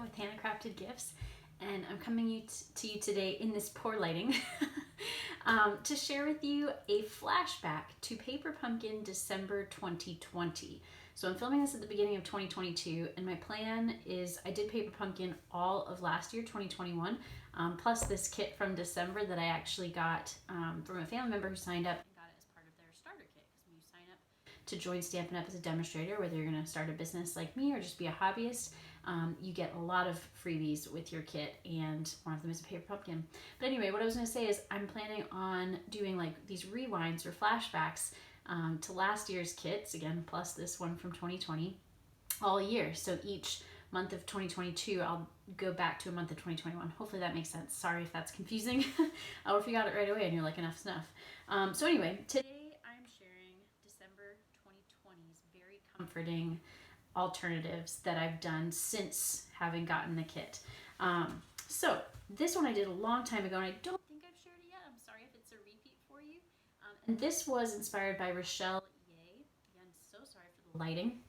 with Handcrafted Gifts, and I'm coming to you today in this poor lighting to share with you a flashback to Paper Pumpkin December 2020. So I'm filming this at the beginning of 2022, and my plan is I did Paper Pumpkin all of last year, 2021, plus this kit from December that I actually got from a family member who signed up and got it as part of their starter kit. Because when you sign up to join Stampin' Up as a demonstrator, whether you're going to start a business like me or just be a hobbyist, you get a lot of freebies with your kit, and one of them is a Paper Pumpkin. But anyway, what I was going to say is I'm planning on doing like these rewinds or flashbacks to last year's kits, again, plus this one from 2020, all year. So each month of 2022, I'll go back to a month of 2021. Hopefully that makes sense. Sorry if that's confusing, or if you got it right away and you're like, enough snuff. So anyway, today I'm sharing December 2020's very comforting alternatives that I've done since having gotten the kit. So this one I did a long time ago, and I don't think I've shared it yet. I'm sorry if it's a repeat for you. And this was inspired by Rochelle, a.k.a. Again, so sorry for the lighting.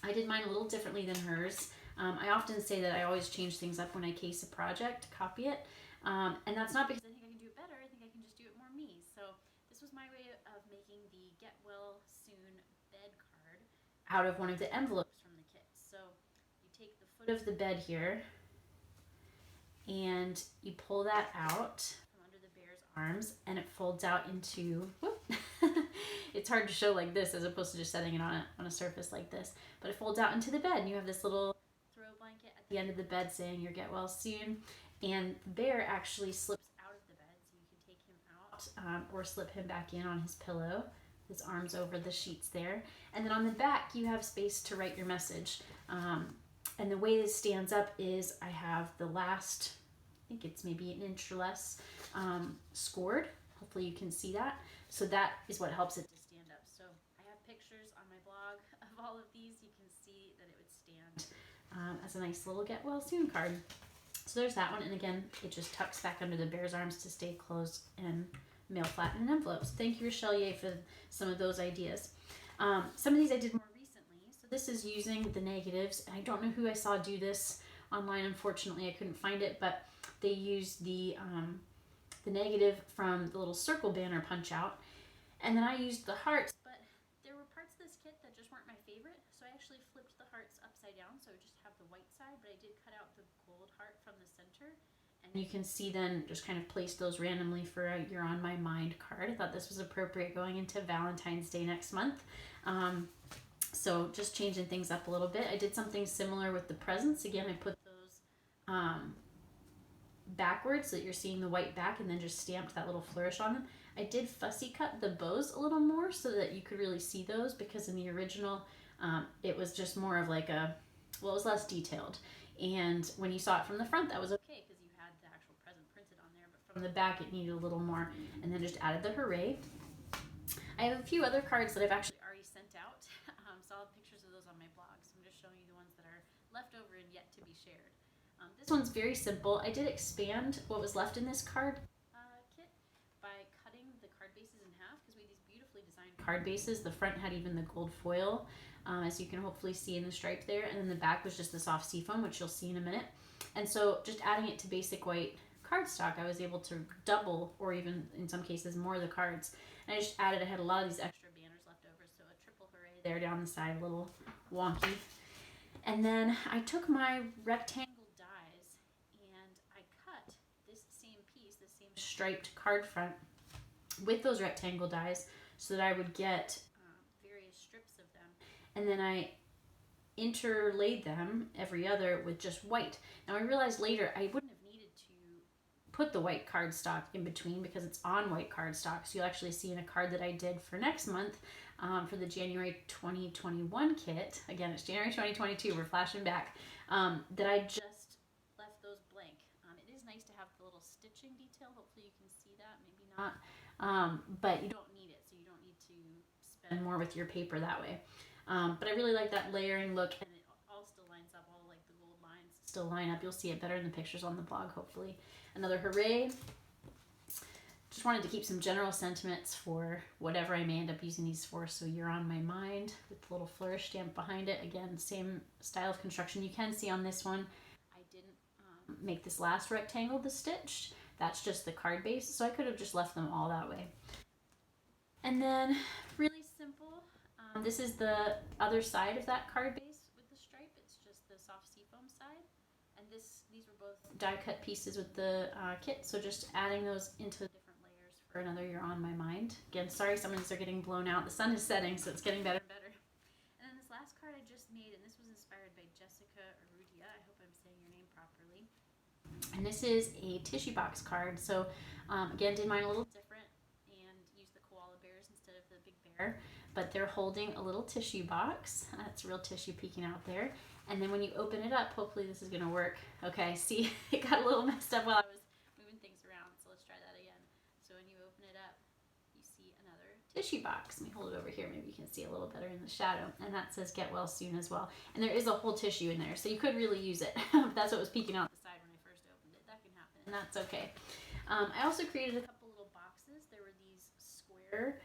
I did mine a little differently than hers. I often say that I always change things up when I case a project, copy it. And that's not because I think I can do it better. I think I can just do it more me. So this was my way of making the Get Well Soon bed card out of one of the envelopes from the kit. So you take the foot of the bed here and you pull that out from under the bear's arms, and it folds out into, it's hard to show like this as opposed to just setting it on a surface like this, but it folds out into the bed, and you have this little throw blanket at the end of the bed saying your get well soon, and the bear actually slips out of the bed, so you can take him out or slip him back in on his pillow, his arms over the sheets there. And then on the back you have space to write your message, and the way this stands up is I have the last, I think it's maybe an inch or less, scored. Hopefully you can see that. So that is what helps it to stand up. So I have pictures on my blog of all of these. You can see that it would stand as a nice little get well soon card. So there's that one, and again, it just tucks back under the bear's arms to stay closed and mail flat in envelopes. Thank you, Rochelle, for some of those ideas. Some of these I did more recently. So this is using the negatives. I don't know who I saw do this online. Unfortunately, I couldn't find it, but they used the negative from the little circle banner punch out, and then I used the hearts, but there were parts of this kit that just weren't my favorite, so I actually flipped the hearts upside down, so I just have the white side, but I did cut out the gold heart from the center, and you can see then just kind of place those randomly for a You're on My Mind card. I thought this was appropriate going into Valentine's Day next month. So just changing things up a little bit. I did something similar with the presents. Again, I put those backwards so that you're seeing the white back, and then just stamped that little flourish on them. I did fussy cut the bows a little more so that you could really see those, because in the original it was just more of like it was less detailed, and when you saw it from the front that was okay because you had the actual present printed on there, but from the back it needed a little more, and then just added the hooray. I have a few other cards that I've actually already sent out, so I'll have pictures of those on my blog, so I'm just showing you the ones that are left over and yet to be shared. This one's very simple. I did expand what was left in this card kit by cutting the card bases in half, because we have these beautifully designed card bases. The front had even the gold foil, as you can hopefully see in the stripe there, and then the back was just the soft seafoam, which you'll see in a minute. And so just adding it to basic white cardstock, I was able to double, or even in some cases more, the cards. And I just added, I had a lot of these extra banners left over, so a triple hooray there down the side, a little wonky. And then I took my rectangle striped card front with those rectangle dies so that I would get various strips of them, and then I interlaid them every other with just white. Now I realized later I wouldn't have needed to put the white cardstock in between because it's on white cardstock, so you'll actually see in a card that I did for next month for the January 2021 kit, again it's January 2022, we're flashing back, that I just left those blank. It is nice to have the little stitching detail. Hopefully you can see that, maybe not, but you don't need it, so you don't need to spend more with your paper that way. But I really like that layering look, and it all still lines up, all like the gold lines still line up. You'll see it better in the pictures on the blog, hopefully. Another hooray. Just wanted to keep some general sentiments for whatever I may end up using these for. So You're on My Mind with the little flourish stamp behind it. Again, same style of construction. You can see on this one I did make this last rectangle the stitched. That's just the card base, so I could have just left them all that way. And then really simple, this is the other side of that card base with the stripe. It's just the soft seafoam side. And these were both die cut pieces with the kit, so just adding those into different layers for another year on my mind. Again, sorry some of these are getting blown out. The sun is setting, so it's getting better and better. And then this last card I just made, and this was inspired by Jessica Arudia. I hope I'm saying your name properly. And this is a tissue box card. So again, did mine a little different and used the koala bears instead of the big bear. But they're holding a little tissue box. That's real tissue peeking out there. And then when you open it up, hopefully this is going to work. Okay, see, it got a little messed up while I was moving things around. So let's try that again. So when you open it up, you see another tissue box. Let me hold it over here. Maybe you can see a little better in the shadow. And that says get well soon as well. And there is a whole tissue in there. So you could really use it. That's what was peeking out the side when I first opened it. That can happen. And that's okay. I also created a couple little boxes. There were these square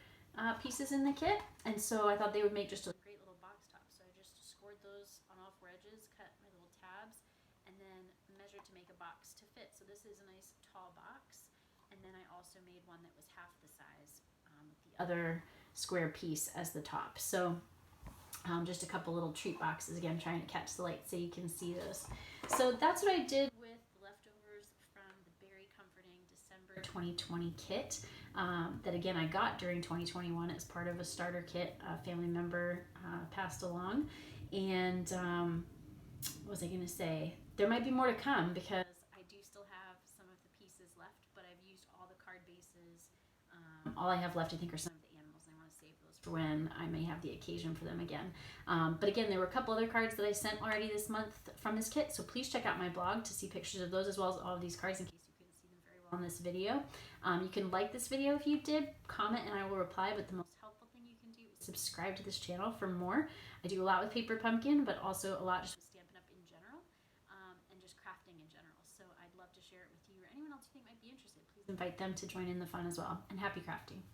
pieces in the kit. And so I thought they would make just a great little box top. So I just scored those on all four edges, cut my little tabs, and then measured to make a box to fit. So this is a nice tall box. And then I also made one that was half the size with the other square piece as the top. So just a couple little treat boxes, again, trying to catch the light so you can see those. So that's what I did with the leftovers from the Beary Comforting December 2020 kit that, again, I got during 2021 as part of a starter kit a family member passed along. And what was I going to say? There might be more to come because I do still have some of the pieces left, but I've used all the card bases. All I have left, I think, are some of the animals, and I want to save those for when I may have the occasion for them again. But again, there were a couple other cards that I sent already this month from this kit, so please check out my blog to see pictures of those as well as all of these cards in case you couldn't see them very well in this video. You can like this video if you did, comment, and I will reply, but the most helpful thing you can do is subscribe to this channel for more. I do a lot with Paper Pumpkin, but also a lot just with Stampin' Up in general, and just crafting in general. So I'd love to share it with you or anyone else you think might be interested. Please invite them to join in the fun as well. And happy crafting.